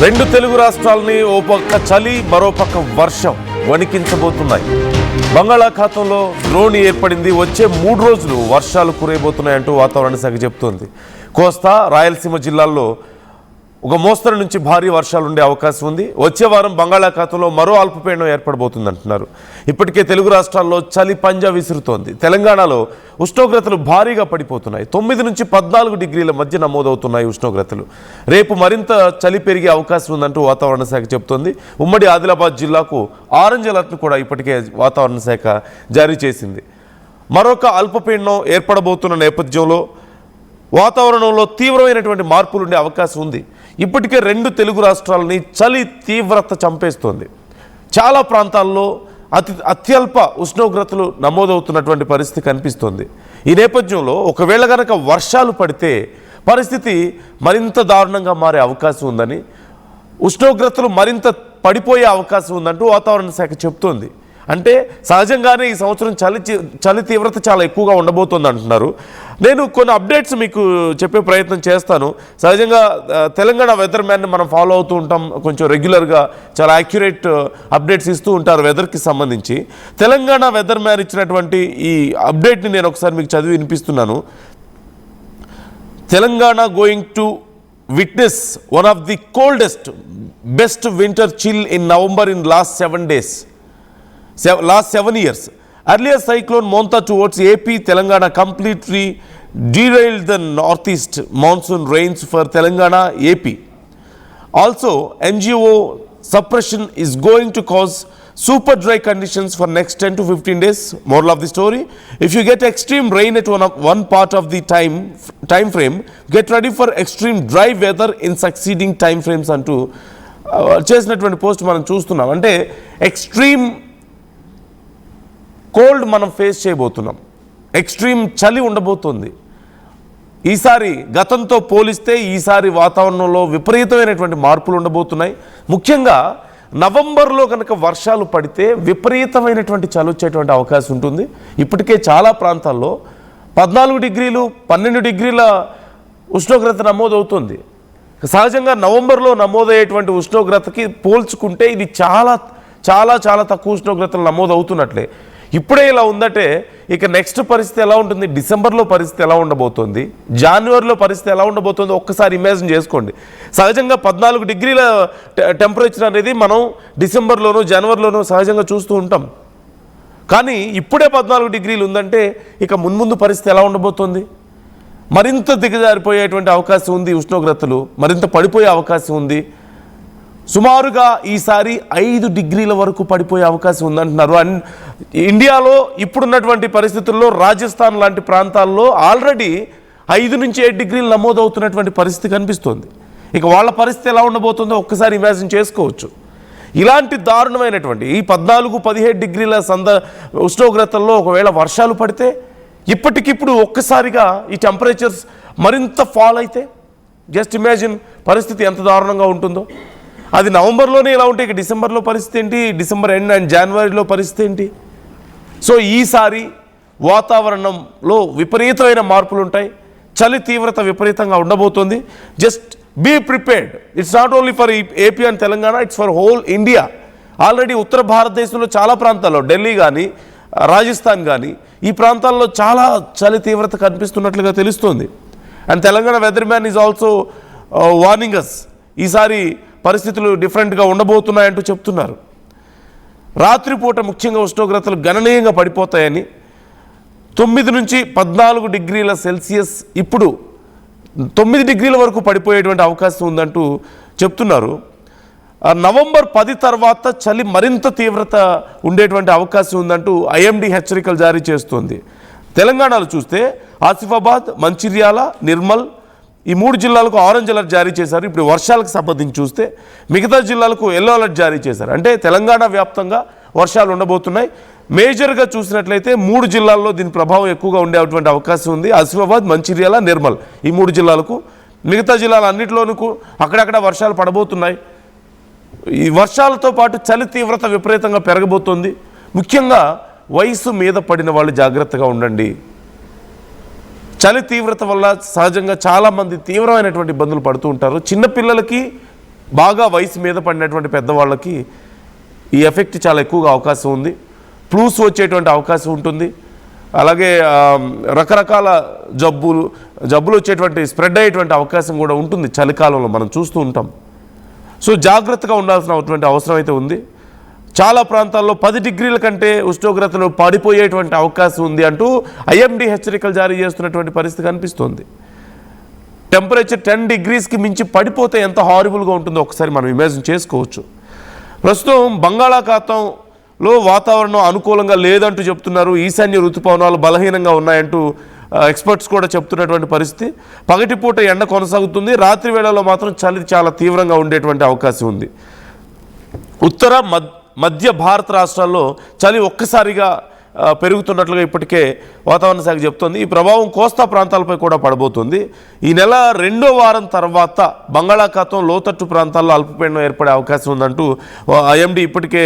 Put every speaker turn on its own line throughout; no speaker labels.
రెండు తెలుగు రాష్ట్రాలని ఓ పక్క చలి మరోపక్క వర్షం వణికించబోతున్నాయి. బంగాళాఖాతంలో ద్రోణి ఏర్పడింది. వచ్చే 3 రోజులు వర్షాలు కురియబోతున్నాయంటూ వాతావరణ శాఖ చెబుతోంది. కోస్తా రాయలసీమ జిల్లాల్లో ఒక మోస్తరు నుంచి భారీ వర్షాలు ఉండే అవకాశం ఉంది. వచ్చే వారం బంగాళాఖాతంలో మరో అల్పపీడనం ఏర్పడబోతుంది అంటున్నారు. ఇప్పటికే తెలుగు రాష్ట్రాల్లో చలి పంజా విసురుతోంది. తెలంగాణలో ఉష్ణోగ్రతలు భారీగా పడిపోతున్నాయి. 9 నుంచి 14 డిగ్రీల మధ్య నమోదవుతున్నాయి ఉష్ణోగ్రతలు. రేపు మరింత చలి పెరిగే అవకాశం ఉందంటూ వాతావరణ శాఖ చెబుతోంది. ఉమ్మడి ఆదిలాబాద్ జిల్లాకు ఆరెంజ్ అలర్ట్ను కూడా ఇప్పటికే వాతావరణ శాఖ జారీ చేసింది. మరొక అల్పపీడనం ఏర్పడబోతున్న నేపథ్యంలో వాతావరణంలో తీవ్రమైనటువంటి మార్పులు ఉండే అవకాశం ఉంది. ఇప్పటికే 2 తెలుగు రాష్ట్రాలని చలి తీవ్రత చంపేస్తోంది. చాలా ప్రాంతాల్లో అత్యల్ప ఉష్ణోగ్రతలు నమోదవుతున్నటువంటి పరిస్థితి కనిపిస్తోంది. ఈ నేపథ్యంలో ఒకవేళ కనుక వర్షాలు పడితే పరిస్థితి మరింత దారుణంగా మారే అవకాశం ఉందని, ఉష్ణోగ్రతలు మరింత పడిపోయే అవకాశం ఉందంటూ వాతావరణ శాఖ చెప్తోంది. అంటే సహజంగానే ఈ సంవత్సరం చలి తీవ్రత చాలా ఎక్కువగా ఉండబోతోంది అంటున్నారు. నేను కొన్ని అప్డేట్స్ మీకు చెప్పే ప్రయత్నం చేస్తాను. సహజంగా తెలంగాణ వెదర్ మ్యాన్ని మనం ఫాలో అవుతూ ఉంటాం. కొంచెం రెగ్యులర్గా చాలా యాక్యురేట్ అప్డేట్స్ ఇస్తూ ఉంటారు వెదర్కి సంబంధించి. తెలంగాణ వెదర్ మ్యాన్ ఇచ్చినటువంటి ఈ అప్డేట్ని నేను ఒకసారి మీకు చదివి వినిపిస్తున్నాను. Telangana going to witness one of the coldest best winter chill in November in last 7 years. Earlier cyclone Monta towards AP, Telangana completely derailed the northeast monsoon rains for Telangana, AP. Also, MGO suppression is going to cause super dry conditions for next 10 to 15 days. Moral of the story, if you get extreme rain at one part of the time frame, get ready for extreme dry weather in succeeding time frames అంటూ చేసినటువంటి post మనం చూస్తున్నాం. అంటే extreme cold మనం face చేయబోతున్నాం. Extreme చలి ఉండబోతుంది. ఈసారి గతంతో పోలిస్తే ఈసారి వాతావరణంలో విపరీతమైనటువంటి మార్పులు ఉండబోతున్నాయి. ముఖ్యంగా నవంబర్లో కనుక వర్షాలు పడితే విపరీతమైనటువంటి చలి వచ్చేటువంటి అవకాశం ఉంటుంది. ఇప్పటికే చాలా ప్రాంతాల్లో 14 డిగ్రీలు 12 డిగ్రీల ఉష్ణోగ్రత నమోదవుతుంది. సహజంగా నవంబర్లో నమోదయ్యేటువంటి ఉష్ణోగ్రతకి పోల్చుకుంటే ఇది చాలా చాలా చాలా తక్కువ ఉష్ణోగ్రతలు నమోదవుతున్నట్లే. ఇప్పుడే ఇలా ఉందంటే ఇక నెక్స్ట్ పరిస్థితి ఎలా ఉంటుంది, డిసెంబర్లో పరిస్థితి ఎలా ఉండబోతోంది, జనవరిలో పరిస్థితి ఎలా ఉండబోతుందో ఒక్కసారి ఇమాజిన్ చేసుకోండి. సహజంగా 14 డిగ్రీల టెంపరేచర్ అనేది మనం డిసెంబర్లోనూ జనవరిలోనూ సహజంగా చూస్తూ ఉంటాం. కానీ ఇప్పుడే 14 డిగ్రీలు ఉందంటే ఇక మున్ముందు పరిస్థితి ఎలా ఉండబోతోంది, మరింత దిగజారిపోయేటువంటి అవకాశం ఉంది. ఉష్ణోగ్రతలు మరింత పడిపోయే అవకాశం ఉంది. సుమారుగా ఈసారి 5 డిగ్రీల వరకు పడిపోయే అవకాశం ఉందంటున్నారు. అండ్ ఇండియాలో ఇప్పుడున్నటువంటి పరిస్థితుల్లో రాజస్థాన్ లాంటి ప్రాంతాల్లో ఆల్రెడీ 5 నుంచి 7 డిగ్రీలు నమోదవుతున్నటువంటి పరిస్థితి కనిపిస్తుంది. ఇక వాళ్ళ పరిస్థితి ఎలా ఉండబోతుందో ఒక్కసారి ఇమాజిన్ చేసుకోవచ్చు. ఇలాంటి దారుణమైనటువంటి ఈ 14-17 డిగ్రీల ఉష్ణోగ్రతల్లో ఒకవేళ వర్షాలు పడితే ఇప్పటికిప్పుడు ఒక్కసారిగా ఈ టెంపరేచర్స్ మరింత ఫాల్ అయితే జస్ట్ ఇమాజిన్ పరిస్థితి ఎంత దారుణంగా ఉంటుందో. అది నవంబర్లోనే ఇలా ఉంటే ఇక డిసెంబర్లో పరిస్థితి ఏంటి, డిసెంబర్ ఎండ్ అండ్ జనవరిలో పరిస్థితి ఏంటి. సో ఈసారి వాతావరణంలో విపరీతమైన మార్పులు ఉంటాయి. చలి తీవ్రత విపరీతంగా ఉండబోతోంది. Just be prepared. It's not only for AP and Telangana, it's for whole India. Already ఉత్తర భారతదేశంలో చాలా ప్రాంతాల్లో, ఢిల్లీ కానీ రాజస్థాన్ కానీ ఈ ప్రాంతాల్లో చాలా చలి తీవ్రత కనిపిస్తున్నట్లుగా తెలుస్తుంది. And Telangana weather man is also warning us. ఈసారి పరిస్థితులు డిఫరెంట్గా ఉండబోతున్నాయంటూ చెప్తున్నారు. రాత్రిపూట ముఖ్యంగా ఉష్ణోగ్రతలు గణనీయంగా పడిపోతాయని, 9 నుంచి 14 డిగ్రీల సెల్సియస్ ఇప్పుడు 9 డిగ్రీల వరకు పడిపోయేటువంటి అవకాశం ఉందంటూ చెప్తున్నారు. నవంబర్ 10 తర్వాత చలి మరింత తీవ్రత ఉండేటువంటి అవకాశం ఉందంటూ ఐఎండీ హెచ్చరికలు జారీ చేస్తోంది. తెలంగాణలో చూస్తే ఆసిఫాబాద్, మంచిర్యాల, నిర్మల్ ఈ 3 జిల్లాలకు ఆరెంజ్ అలర్ట్ జారీ చేశారు. ఇప్పుడు వర్షాలకు సంబంధించి చూస్తే మిగతా జిల్లాలకు ఎల్లో అలర్ట్ జారీ చేశారు. అంటే తెలంగాణ వ్యాప్తంగా వర్షాలు ఉండబోతున్నాయి. మేజర్గా చూసినట్లయితే 3 జిల్లాల్లో దీని ప్రభావం ఎక్కువగా ఉండేటువంటి అవకాశం ఉంది. ఆసిఫాబాద్, మంచిర్యాల, నిర్మల్ ఈ 3 జిల్లాలకు. మిగతా జిల్లాలు అన్నింటిలోనూ అక్కడక్కడ వర్షాలు పడబోతున్నాయి. ఈ వర్షాలతో పాటు చలి తీవ్రత విపరీతంగా పెరగబోతోంది. ముఖ్యంగా వయసు మీద పడిన వాళ్ళు జాగ్రత్తగా ఉండండి. చలి తీవ్రత వల్ల సహజంగా చాలామంది తీవ్రమైనటువంటి ఇబ్బందులు పడుతూ ఉంటారు. చిన్నపిల్లలకి బాగా వయసు మీద పడినటువంటి పెద్దవాళ్ళకి ఈ ఎఫెక్ట్ చాలా ఎక్కువగా అవకాశం ఉంది. ఫ్లూస్ వచ్చేటువంటి అవకాశం ఉంటుంది. అలాగే రకరకాల జబ్బులు వచ్చేటువంటి స్ప్రెడ్ అయ్యేటువంటి అవకాశం కూడా ఉంటుంది చలికాలంలో, మనం చూస్తూ ఉంటాం. సో జాగ్రత్తగా ఉండాల్సినటువంటి అవసరం అయితే ఉంది. చాలా ప్రాంతాల్లో 10 డిగ్రీల కంటే ఉష్ణోగ్రతలు పడిపోయేటువంటి అవకాశం ఉంది అంటూ ఐఎండీ హెచ్చరికలు జారీ చేస్తున్నటువంటి పరిస్థితి కనిపిస్తుంది. టెంపరేచర్ 10 డిగ్రీస్కి మించి పడిపోతే ఎంత హారిబుల్గా ఉంటుందో ఒకసారి మనం ఇమాజిన్ చేసుకోవచ్చు. ప్రస్తుతం బంగాళాఖాతంలో వాతావరణం అనుకూలంగా లేదంటూ చెప్తున్నారు. ఈశాన్య ఋతుపవనాలు బలహీనంగా ఉన్నాయంటూ ఎక్స్పర్ట్స్ కూడా చెప్తున్నటువంటి పరిస్థితి. పగటిపూట ఎండ కొనసాగుతుంది, రాత్రి వేళలో మాత్రం చలి చాలా తీవ్రంగా ఉండేటువంటి అవకాశం ఉంది. ఉత్తర మధ్య భారత రాష్ట్రాల్లో చలి ఒక్కసారిగా పెరుగుతున్నట్లుగా ఇప్పటికే వాతావరణ శాఖ చెప్తోంది. ఈ ప్రభావం కోస్తా ప్రాంతాలపై కూడా పడబోతుంది. ఈ నెల 2వ వారం తర్వాత బంగాళాఖాతం లోతట్టు ప్రాంతాల్లో అల్పపీడనం ఏర్పడే అవకాశం ఉందంటూ ఐఎండీ ఇప్పటికే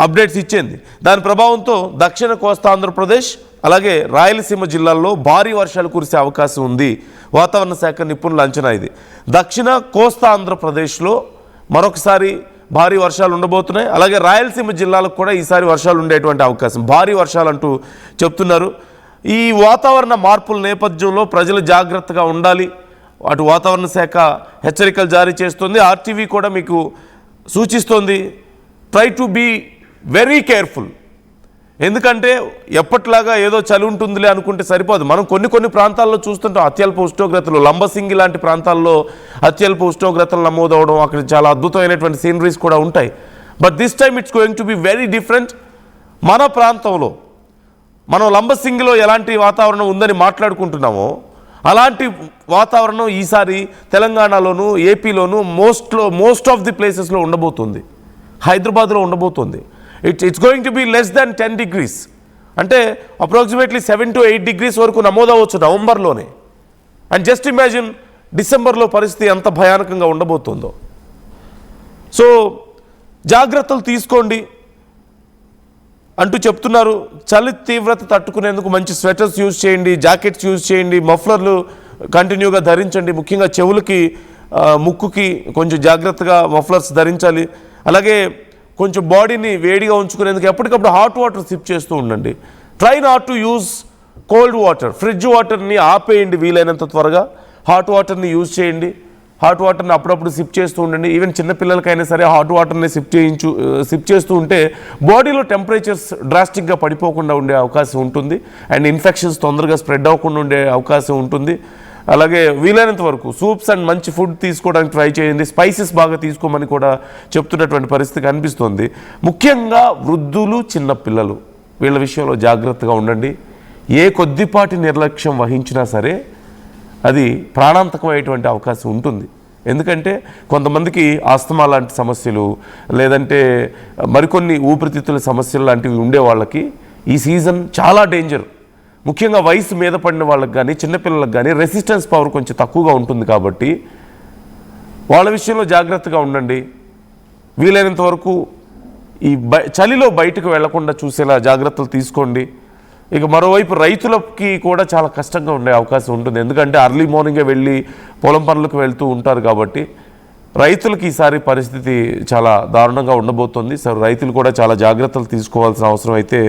అప్డేట్స్ ఇచ్చింది. దాని ప్రభావంతో దక్షిణ కోస్తా ఆంధ్రప్రదేశ్ అలాగే రాయలసీమ జిల్లాల్లో భారీ వర్షాలు కురిసే అవకాశం ఉంది. వాతావరణ శాఖ నిపుణుల అంచనా ఇది. దక్షిణ కోస్తా ఆంధ్రప్రదేశ్లో మరొకసారి భారీ వర్షాలు ఉండబోతున్నాయి. అలాగే రాయలసీమ జిల్లాలకు కూడా ఈసారి వర్షాలు ఉండేటువంటి అవకాశం, భారీ వర్షాలు అంటూ చెప్తున్నారు. ఈ వాతావరణ మార్పుల నేపథ్యంలో ప్రజలు జాగ్రత్తగా ఉండాలి. అటు వాతావరణ శాఖ హెచ్చరికలు జారీ చేస్తుంది, ఆర్టీవీ కూడా మీకు సూచిస్తోంది. Try to be very careful. ఎందుకంటే ఎప్పట్లాగా ఏదో చలి ఉంటుందిలే అనుకుంటే సరిపోదు. మనం కొన్ని ప్రాంతాల్లో చూస్తుంటాం అత్యల్ప ఉష్ణోగ్రతలు. లంబసింగి లాంటి ప్రాంతాల్లో అత్యల్ప ఉష్ణోగ్రతలు నమోదవడం, అక్కడ చాలా అద్భుతమైనటువంటి సీనరీస్ కూడా ఉంటాయి. But this time it's going to be very different. మన ప్రాంతంలో మనం లంబసింగిలో ఎలాంటి వాతావరణం ఉందని మాట్లాడుకుంటున్నామో అలాంటి వాతావరణం ఈసారి తెలంగాణలోను ఏపీలోను మోస్ట్ ఆఫ్ ది ప్లేసెస్లో ఉండబోతుంది. హైదరాబాద్లో ఉండబోతుంది. It's going to be less than 10 degrees. అంటే అప్రాక్సిమేట్లీ 7 to 8 degrees వరకు నమోదవచ్చు నవంబర్లోనే. అండ్ జస్ట్ ఇమాజిన్ డిసెంబర్లో పరిస్థితి ఎంత భయానకంగా ఉండబోతుందో. సో జాగ్రత్తలు తీసుకోండి అంటూ చెప్తున్నారు. చలి తీవ్రత తట్టుకునేందుకు మంచి స్వెటర్స్ యూజ్ చేయండి, జాకెట్స్ యూజ్ చేయండి, మఫ్లర్లు కంటిన్యూగా ధరించండి. ముఖ్యంగా చెవులకి ముక్కుకి కొంచెం జాగ్రత్తగా మఫ్లర్స్ ధరించాలి. అలాగే కొంచెం బాడీని వేడిగా ఉంచుకునేందుకు ఎప్పటికప్పుడు హాట్ వాటర్ సిప్ చేస్తూ ఉండండి. Try not to use cold water. Fridge వాటర్ని ఆపేయండి వీలైనంత త్వరగా. హాట్ వాటర్ని యూజ్ చేయండి. హాట్ వాటర్ని అప్పుడప్పుడు సిప్ చేస్తూ ఉండండి. ఈవెన్ చిన్నపిల్లలకైనా సరే హాట్ వాటర్ని సిప్ చేస్తూ ఉంటే బాడీలో టెంపరేచర్స్ డ్రాస్టిక్గా పడిపోకుండా ఉండే అవకాశం ఉంటుంది. అండ్ ఇన్ఫెక్షన్స్ తొందరగా స్ప్రెడ్ అవ్వకుండా ఉండే అవకాశం ఉంటుంది. అలాగే వీలైనంత వరకు సూప్స్ అండ్ మంచి ఫుడ్ తీసుకోవడానికి ట్రై చేయండి. స్పైసెస్ బాగా తీసుకోమని కూడా చెప్తున్నటువంటి పరిస్థితి కనిపిస్తుంది. ముఖ్యంగా వృద్ధులు, చిన్నపిల్లలు వీళ్ళ విషయంలో జాగ్రత్తగా ఉండండి. ఏ కొద్దిపాటి నిర్లక్ష్యం వహించినా సరే అది ప్రాణాంతకమయ్యేటువంటి అవకాశం ఉంటుంది. ఎందుకంటే కొంతమందికి ఆస్తమా లాంటి సమస్యలు, లేదంటే మరికొన్ని ఊపిరితిత్తుల సమస్యలు లాంటివి ఉండే వాళ్ళకి ఈ సీజన్ చాలా డేంజర్. ముఖ్యంగా వయసు మీద పడిన వాళ్ళకి కానీ చిన్నపిల్లలకు కానీ రెసిస్టెన్స్ పవర్ కొంచెం తక్కువగా ఉంటుంది. కాబట్టి వాళ్ళ విషయంలో జాగ్రత్తగా ఉండండి. వీలైనంత వరకు ఈ చలిలో బయటకు వెళ్లకుండా చూసేలా జాగ్రత్తలు తీసుకోండి. ఇక మరోవైపు రైతులకి కూడా చాలా కష్టంగా ఉండే అవకాశం ఉంటుంది. ఎందుకంటే అర్లీ మార్నింగే వెళ్ళి పొలం పనులకు వెళ్తూ ఉంటారు. కాబట్టి రైతులకి ఈసారి పరిస్థితి చాలా దారుణంగా ఉండబోతోంది. సో రైతులు కూడా చాలా జాగ్రత్తలు తీసుకోవాల్సిన అవసరం అయితే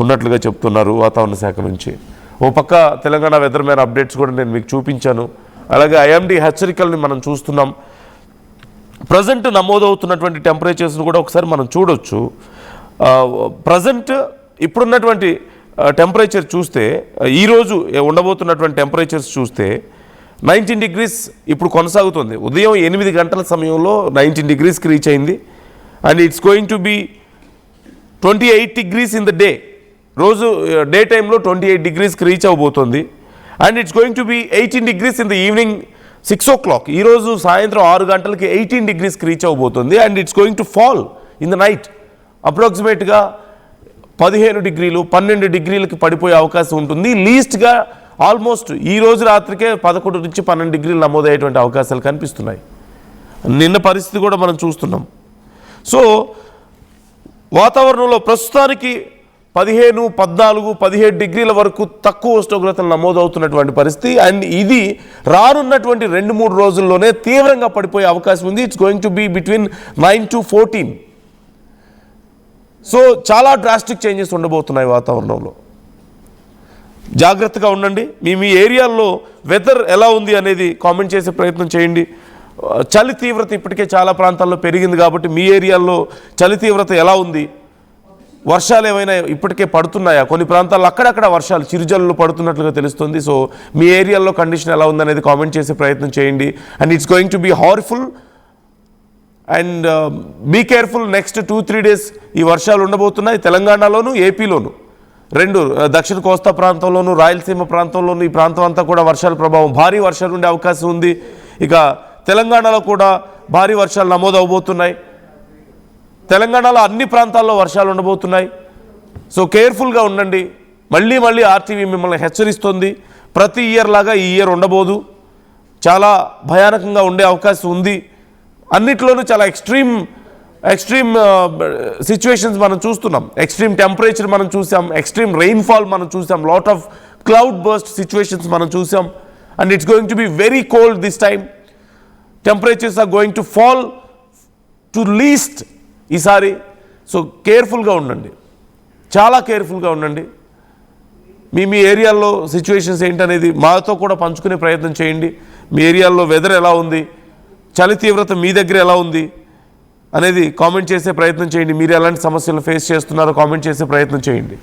ఉన్నట్లుగా చెప్తున్నారు వాతావరణ శాఖ నుంచి. ఓ పక్క తెలంగాణ వెదర్ మ్యాన్ అప్డేట్స్ కూడా నేను మీకు చూపించాను. అలాగే ఐఎండీ హెచ్చరికల్ని మనం చూస్తున్నాం. ప్రజెంట్ నమోదవుతున్నటువంటి టెంపరేచర్స్ని కూడా ఒకసారి మనం చూడొచ్చు. ప్రజెంట్ ఇప్పుడున్నటువంటి టెంపరేచర్ చూస్తే, ఈరోజు ఉండబోతున్నటువంటి టెంపరేచర్స్ చూస్తే 19 degrees ఇప్పుడు కొనసాగుతుంది. ఉదయం 8 గంటల సమయంలో 19 degreesకి రీచ్ అయింది. And it's going to be 28 degrees in the day. రోజు డే టైంలో 28 degreesకి రీచ్ అవ్వబోతుంది. అండ్ ఇట్స్ గోయింగ్ టు బీ 18 degrees in the evening 6 o'clock. ఈరోజు సాయంత్రం 6 గంటలకి 18 degreesకి రీచ్ అవ్వబోతుంది. And it's going to fall in the night. అప్రాక్సిమేట్గా 15 degrees 12 degreesకి పడిపోయే అవకాశం ఉంటుంది. లీస్ట్గా ఆల్మోస్ట్ ఈ రోజు రాత్రికే 11 నుంచి 12 degrees నమోదయ్యేటువంటి అవకాశాలు కనిపిస్తున్నాయి. నిన్న పరిస్థితి కూడా మనం చూస్తున్నాం. సో వాతావరణంలో ప్రస్తుతానికి 15, 14, 17 డిగ్రీల వరకు తక్కువ ఉష్ణోగ్రతలు నమోదవుతున్నటువంటి పరిస్థితి. అండ్ ఇది రానున్నటువంటి 2-3 రోజుల్లోనే తీవ్రంగా పడిపోయే అవకాశం ఉంది. It's going to be between 9 to 14. So చాలా డ్రాస్టిక్ చేంజెస్ ఉండబోతున్నాయి వాతావరణంలో. జాగ్రత్తగా ఉండండి. మీ ఏరియాల్లో వెదర్ ఎలా ఉంది అనేది కామెంట్ చేసే ప్రయత్నం చేయండి. చలి తీవ్రత ఇప్పటికే చాలా ప్రాంతాల్లో పెరిగింది కాబట్టి మీ ఏరియాల్లో చలి తీవ్రత ఎలా ఉంది, వర్షాలు ఏమైనా ఇప్పటికే పడుతున్నాయా, కొన్ని ప్రాంతాల్లో అక్కడక్కడ వర్షాలు చిరుజల్లు పడుతున్నట్లుగా తెలుస్తుంది. సో మీ ఏరియాలో కండిషన్ ఎలా ఉందనేది కామెంట్ చేసే ప్రయత్నం చేయండి. And it's going to be harmful and be careful. Next 2-3 days ఈ వర్షాలు ఉండబోతున్నాయి తెలంగాణలోను, ఏపీలోను, రెండు దక్షిణ కోస్తా ప్రాంతంలోను, రాయలసీమ ప్రాంతంలోను. ఈ ప్రాంతం అంతా కూడా వర్షాల ప్రభావం, భారీ వర్షాలు ఉండే అవకాశం ఉంది. ఇక తెలంగాణలో కూడా భారీ వర్షాలు నమోదు అవబోతున్నాయి. తెలంగాణలో అన్ని ప్రాంతాల్లో వర్షాలు ఉండబోతున్నాయి. సో కేర్ఫుల్గా ఉండండి. మళ్ళీ ఆర్టీవీ మిమ్మల్ని హెచ్చరిస్తుంది. ప్రతి ఇయర్ లాగా ఈ ఇయర్ ఉండబోదు, చాలా భయానకంగా ఉండే అవకాశం ఉంది. అన్నిట్లోనూ చాలా ఎక్స్ట్రీమ్ సిచ్యువేషన్స్ మనం చూస్తున్నాం. ఎక్స్ట్రీమ్ టెంపరేచర్ మనం చూసాం, ఎక్స్ట్రీమ్ రెయిన్ఫాల్ మనం చూసాం, lot of cloud burst situations మనం చూసాం. And it's going to be very cold this time. Temperatures are going to fall to least ఈసారి. సో కేర్ఫుల్గా ఉండండి, చాలా కేర్ఫుల్గా ఉండండి. మీ ఏరియాలో సిచ్యువేషన్స్ ఏంటనేది మాతో కూడా పంచుకునే ప్రయత్నం చేయండి. మీ ఏరియాలో వెదర్ ఎలా ఉంది, చలి తీవ్రత మీ దగ్గర ఎలా ఉంది అనేది కామెంట్ చేసే ప్రయత్నం చేయండి. మీరు ఎలాంటి సమస్యలు ఫేస్ చేస్తున్నారో కామెంట్ చేసే ప్రయత్నం చేయండి.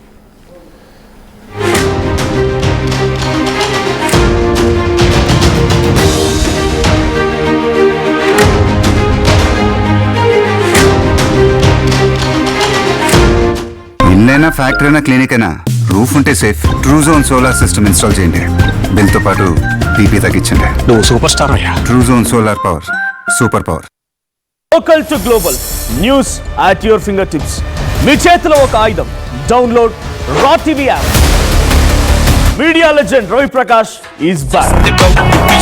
ఇల్లైనా ఫ్యాక్టరీ అయినా క్లినిక్ అయినా రూఫ్ ఉంటే safe. Truzon solar system install చేయండి. బిల్తో పాటు పీపీ తగ్గించండి.
నువ్వు సూపర్ స్టార్ అయ్యా.
Truzon solar power, super power.
Local to global news at your finger tips. మీ చేతిలో ఒక ఆయుధం. Download Raw TV app. Media legend Ravi Prakash is back.